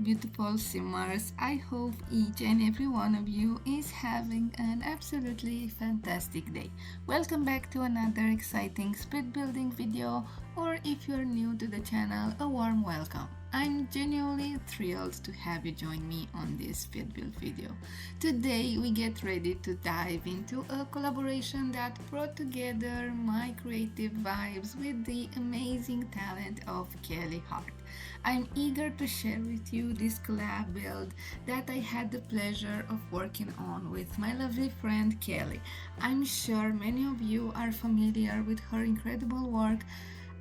beautiful simmers. I hope each and every one of you is having an absolutely fantastic day. Welcome back to another exciting split building video, or if you're new to the channel, a warm welcome. I'm genuinely thrilled to have you join me on this split build video. Today we get ready to dive into a collaboration that brought together my creative vibes with the amazing talent of Kelly Hart. I'm eager to share with you this collab build that I had the pleasure of working on with my lovely friend Kelly. I'm sure many of you are familiar with her incredible work.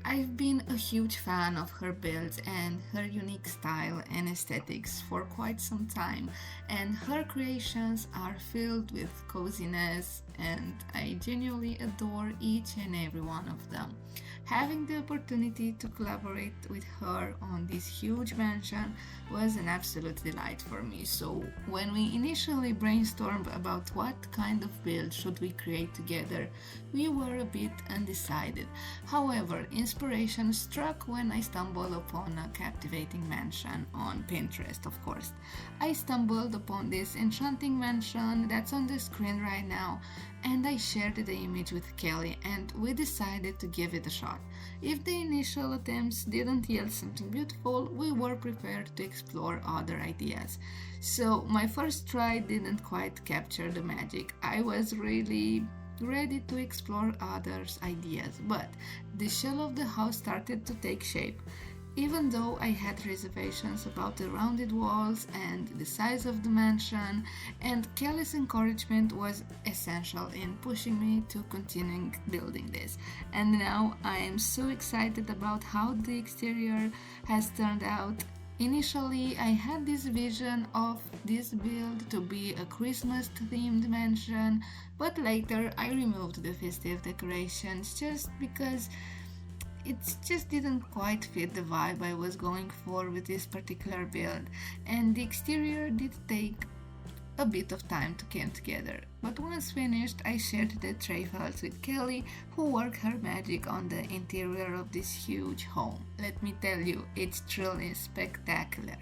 I've been a huge fan of her builds and her unique style and aesthetics for quite some time, and her creations are filled with coziness, and I genuinely adore each and every one of them. Having the opportunity to collaborate with her on this huge mansion was an absolute delight for me. So when we initially brainstormed about what kind of build should we create together, we were a bit undecided. However, inspiration struck when I stumbled upon a captivating mansion on Pinterest, of course. I stumbled upon this enchanting mansion that's on the screen right now, and I shared the image with Kelly, and we decided to give it a shot. If the initial attempts didn't yield something beautiful, we were prepared to explore other ideas. So my first try didn't quite capture the magic. I was really ready to explore others' ideas, but the shell of the house started to take shape. Even though I had reservations about the rounded walls and the size of the mansion, and Kelly's encouragement was essential in pushing me to continue building this. And now I am so excited about how the exterior has turned out. Initially, I had this vision of this build to be a Christmas themed mansion, but later I removed the festive decorations just because it just didn't quite fit the vibe I was going for with this particular build, and the exterior did take a bit of time to come together. But once finished, I shared the tray files with Kelly, who worked her magic on the interior of this huge home. Let me tell you, it's truly spectacular.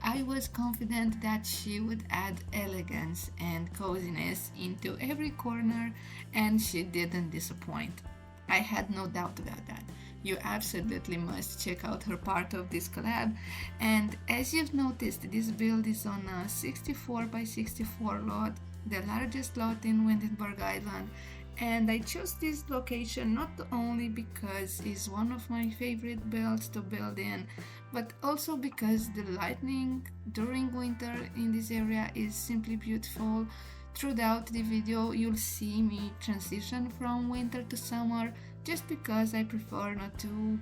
I was confident that she would add elegance and coziness into every corner, and she didn't disappoint. I had no doubt about that. You absolutely must check out her part of this collab. And as you've noticed, this build is on a 64 by 64 lot, the largest lot in Windenburg Island. And I chose this location not only because it's one of my favorite builds to build in, but also because the lighting during winter in this area is simply beautiful. Throughout the video, you'll see me transition from winter to summer just because I prefer not to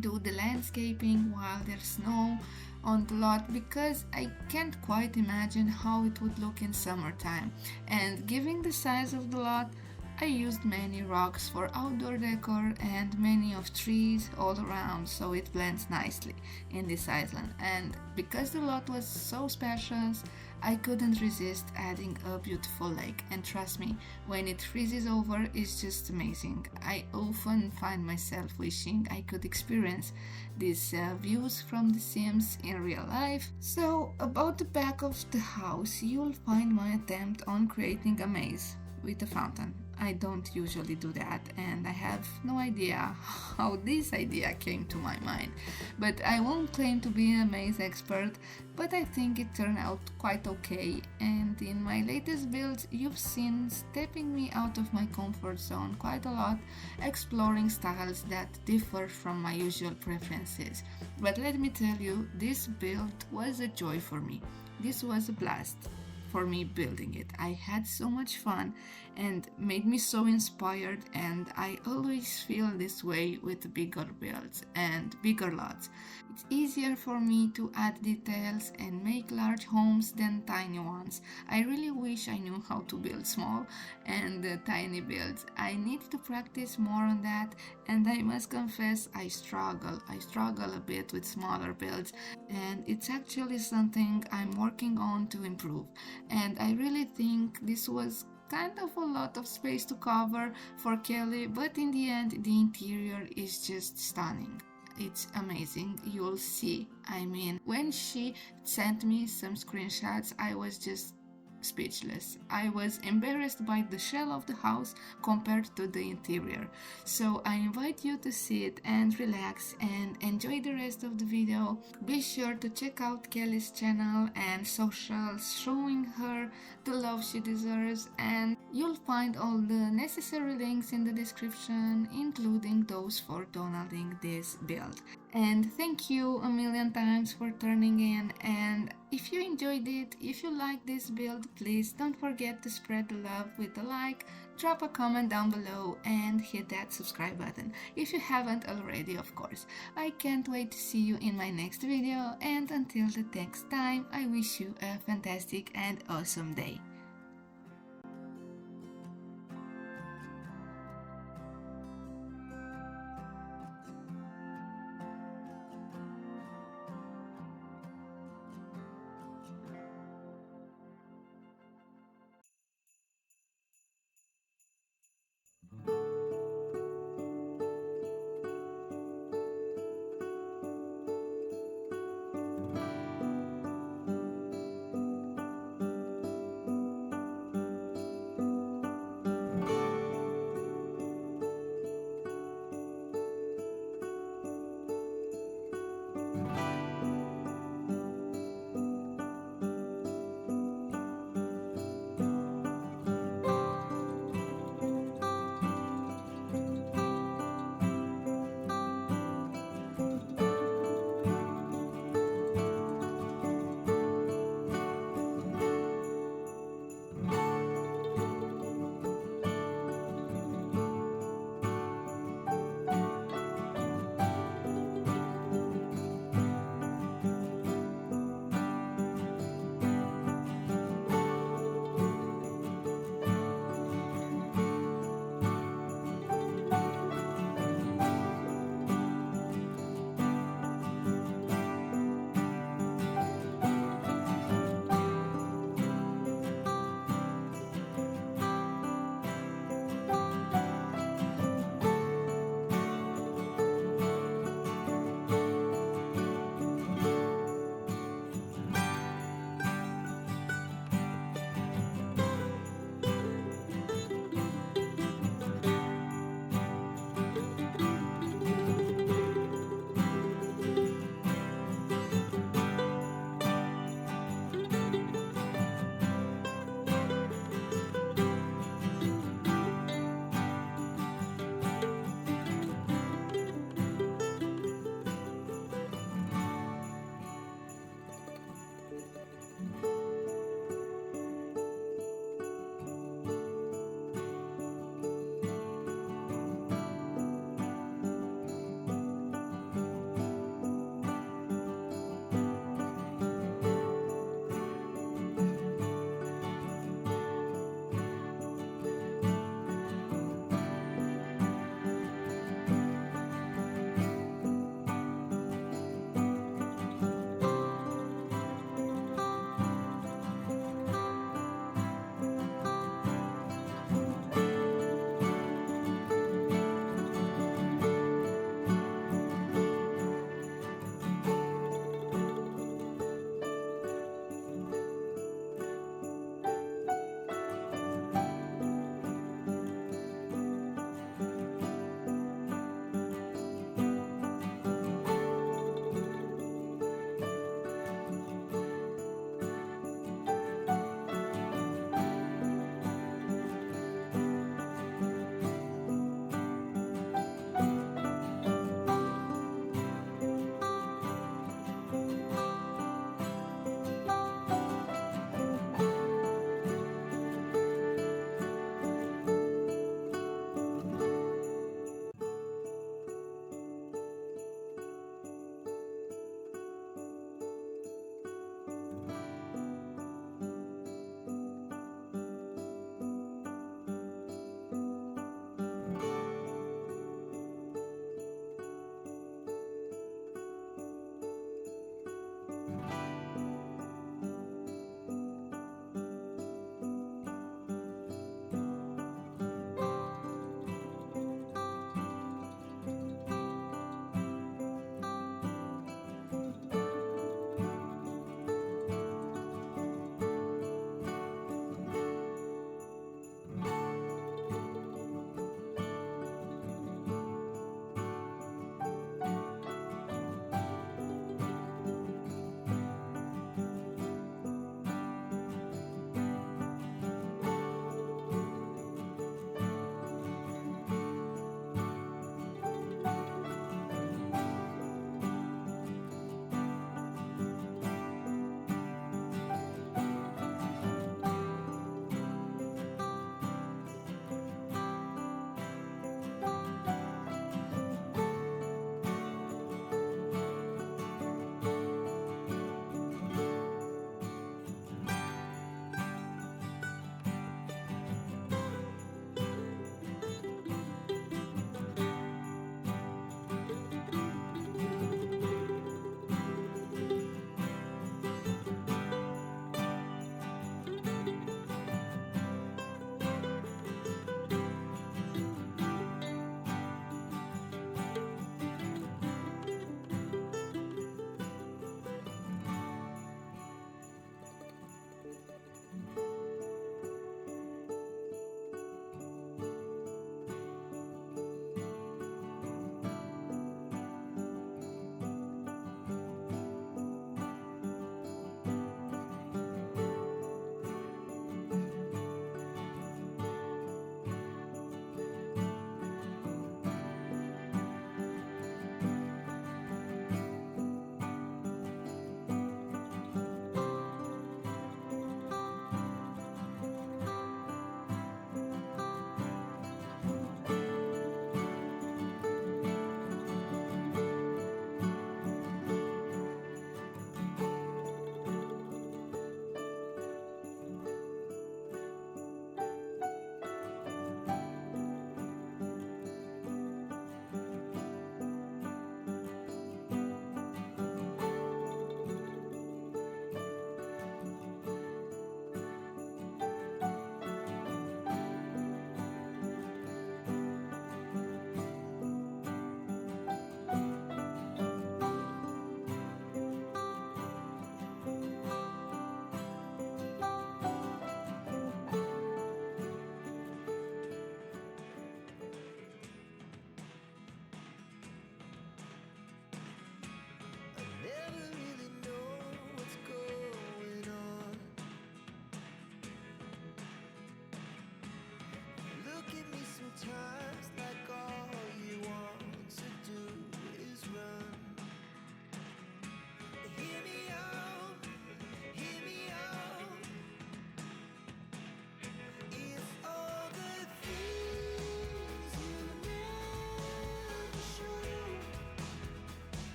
do the landscaping while there's snow on the lot, because I can't quite imagine how it would look in summertime. And given the size of the lot, I used many rocks for outdoor decor and many of trees all around, so it blends nicely in this island. And because the lot was so spacious, I couldn't resist adding a beautiful lake. And trust me, when it freezes over, it's just amazing. I often find myself wishing I could experience these views from The Sims in real life. So about the back of the house, you'll find my attempt on creating a maze with a fountain. I don't usually do that, and I have no idea how this idea came to my mind. But I won't claim to be a maze expert, but I think it turned out quite okay. And in my latest builds, you've seen stepping me out of my comfort zone quite a lot, exploring styles that differ from my usual preferences. But let me tell you, this build was a joy for me. This was a blast for me building it. I had so much fun and made me so inspired, and I always feel this way with bigger builds and bigger lots. It's easier for me to add details and make large homes than tiny ones. I really wish I knew how to build small and tiny builds. I need to practice more on that, and I must confess I struggle a bit with smaller builds, and it's actually something I'm working on to improve. And I really think this was kind of a lot of space to cover for Kelly, but in the end the interior is just stunning. it's amazing. You'll see. I mean, when she sent me some screenshots, I was just speechless. I was embarrassed by the shell of the house compared to the interior. So I invite you to sit and relax and enjoy the rest of the video. Be sure to check out Kelly's channel and socials, showing her the love she deserves, and you'll find all the necessary links in the description, including those for downloading this build. And thank you a million times for turning in, and if you enjoyed it, if you like this build, please don't forget to spread the love with a like, drop a comment down below, and hit that subscribe button if you haven't already, of course. I can't wait to see you in my next video, and until the next time, I wish you a fantastic and awesome day.